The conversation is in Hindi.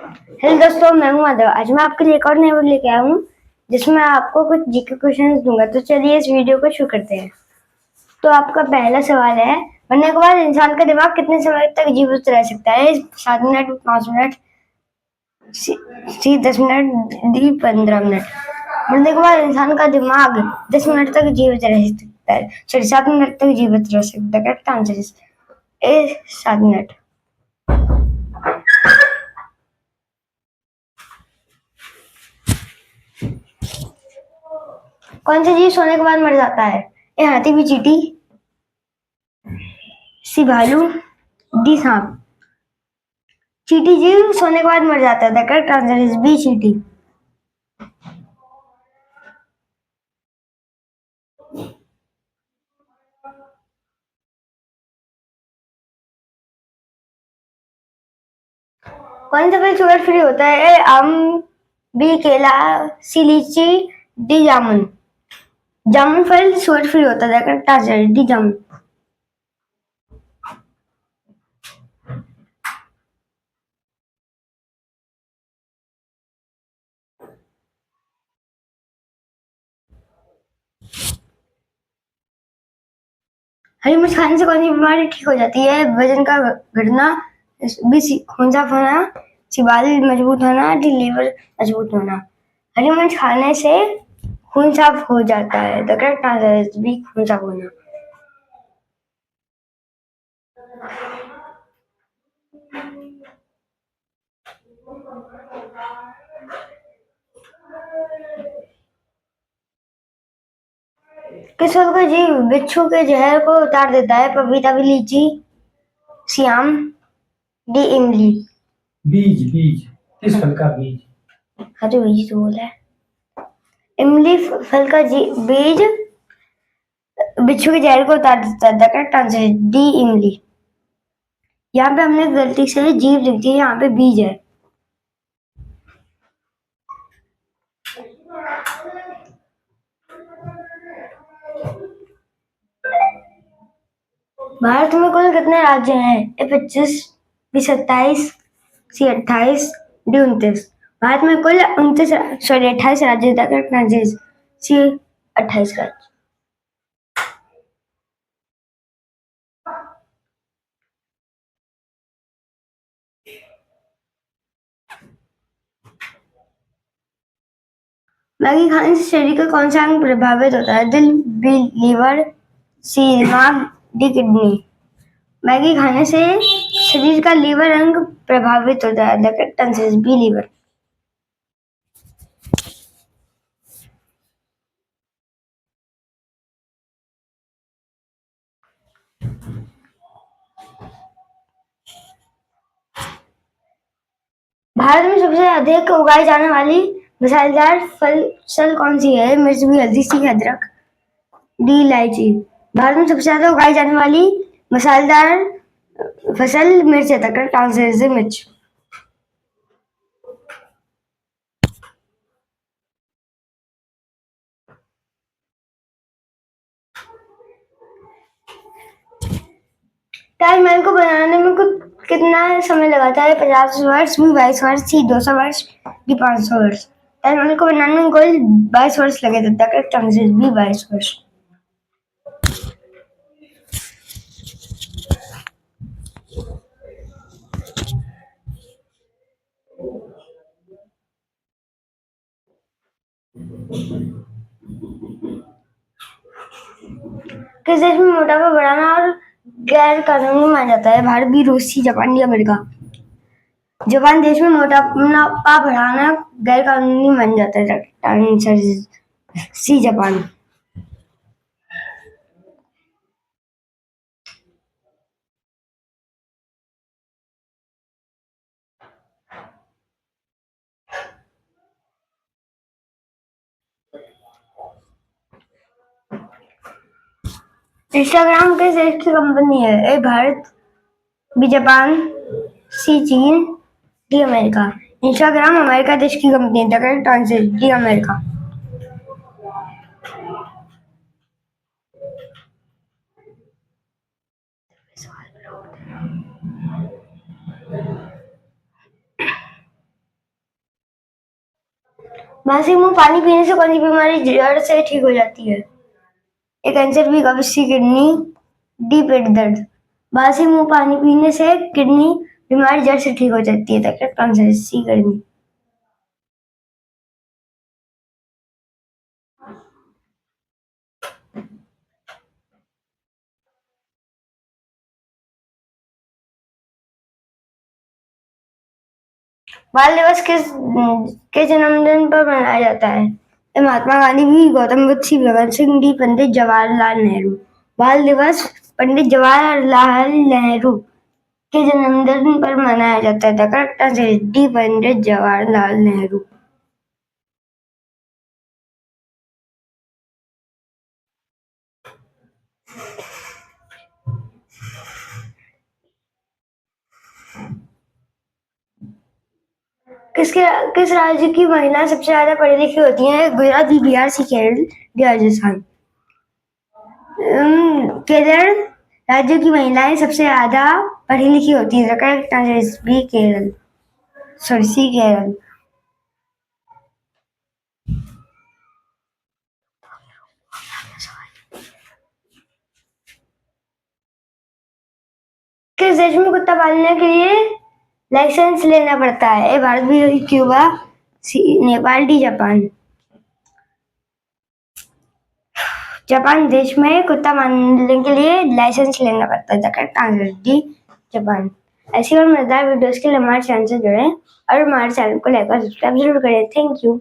हेलो दोस्तों, मैं हूं माधव। आज मैं आपके लिए एक और नया वीडियो लेके आया हूं जिसमें आपको कुछ जीके क्वेश्चंस दूंगा। तो चलिए इस वीडियो को शुरू करते हैं। तो आपका पहला सवाल है, मरने के बाद इंसान का दिमाग कितने समय तक जीवित रह सकता है? 7 मिनट, 5 मिनट, सी 10 मिनट, डी 15 मिनट। मरने के बाद इंसान का दिमाग 10 मिनट तक जीवित रह सकता है, सॉरी 7 मिनट तक जीवित रह सकता है। Correct answer is a 7 minute. कौन सा जीव सोने के बाद मर जाता है? ए हाथी, बी चींटी, सी भालू, डी सांप। चींटी जीव सोने के बाद मर जाता है। The correct answer is B चींटी। कौन सा फल शुगर फ्री होता है? ए आम, बी केला, सी लीची, डी जामुन। जामुन फल शुगर फ्री होता है। The correct answer is D jamun. हरी मिर्च खाने से कौन सी बीमारी ठीक हो जाती है? वजन का घटना, बी खून साफ होना, सी बाल मजबूत होना, डी लीवर मजबूत होना। हरी मिर्च खाने से खून साफ हो जाता है। The correct answer is B खून साफ होना। किस फल का जीव बिच्छू के जहर को उतार देता है? पपीता, भी लीची, सियाम, डी इमली। बीज बीज किस फल का बीज? हाँ तो बीज तो बोला है। इमली फल का बीज बिच्छू के जहर को उतार देता है। द करेक्ट आंसर है डी इमली। यहाँ पे हमने गलती से जीव लिख दी, यहाँ पे बीज है। भारत में कुल कितने राज्य हैं? A 25, B 27, C 28, D 29। भारत में कुल 28 राज्य। The correct answer is C 28 राज्य। मैगी खाने से शरीर का कौन सा अंग प्रभावित होता है? दिल, बी लीवर, सी दिमाग, डी किडनी। मैगी खाने से शरीर का लीवर अंग प्रभावित होता है। The correct answer is B liver. भारत में सबसे अधिक उगाई जाने वाली मसालेदार फसल कौन सी है? मिर्च, भी हल्दी, सी अदरक, डी इलायची। भारत में सबसे ज्यादा उगाई जाने वाली मसालेदार फसल मिर्च है। द करेक्ट आंसर इज मिर्च। ताजमहल को बनाने में कितना समय लगा था? 50 वर्ष, बी 22 वर्ष, सी 200 वर्ष, डी 500 वर्ष। ताजमहल को बनाने में कुल 22 वर्ष लगे थे। The correct answer is B 22 वर्ष। किस देश में मोटापा बढ़ाना और गैर कानूनी माना जाता है? भारत, बी रूस, C Japan, D America. Japan देश में मोटापा बढ़ाना गैर कानूनी माना जाता है। Answer C Japan. इंस्टाग्राम किस देश की कंपनी है? ए भारत, बी जापान, सी चीन, डी अमेरिका। इंस्टाग्राम अमेरिका देश की कंपनी है। The correct answer D America. बासी मुंह पानी पीने से कौन सी बीमारी जड़ से ठीक हो जाती है? ए कैंसर, बी कब्ज, सी किडनी, डी पेट दर्द। बासी मुंह पानी पीने से किडनी बीमारी जड़ से ठीक हो जाती है। The correct answer is C kidney. बाल दिवस किस के जन्मदिन पर मनाया जाता है? A Mahatma Gandhi, B Gautam Buddha, C Bhagat Singh, D Pandit Jawaharlal Nehru. बाल दिवस पंडित जवाहरलाल नेहरू के जन्मदिन पर मनाया जाता है। The correct answer is D Pandit Jawaharlal Nehru. किस राज्य की महिला सबसे ज्यादा पढ़ी लिखी होती है? Gujarat, B Bihar, C Kerala, D Rajasthan. Kerala राज्य की महिलाएं सबसे ज्यादा पढ़ी लिखी होती है। Correct answer is B Kerala, sorry C Kerala. किस देश में कुत्ता पालने के लिए लाइसेंस लेना पड़ता है? ए भारत, बी क्यूबा, सी नेपाल, डी जापान। जापान देश में कुत्ता पालने के लिए लाइसेंस लेना पड़ता है। The correct answer D Japan. ऐसी और मजेदार वीडियोस के लिए हमारे चैनल से जुड़ें और हमारे चैनल को लाइक और सब्सक्राइब जरूर करें। Thank you.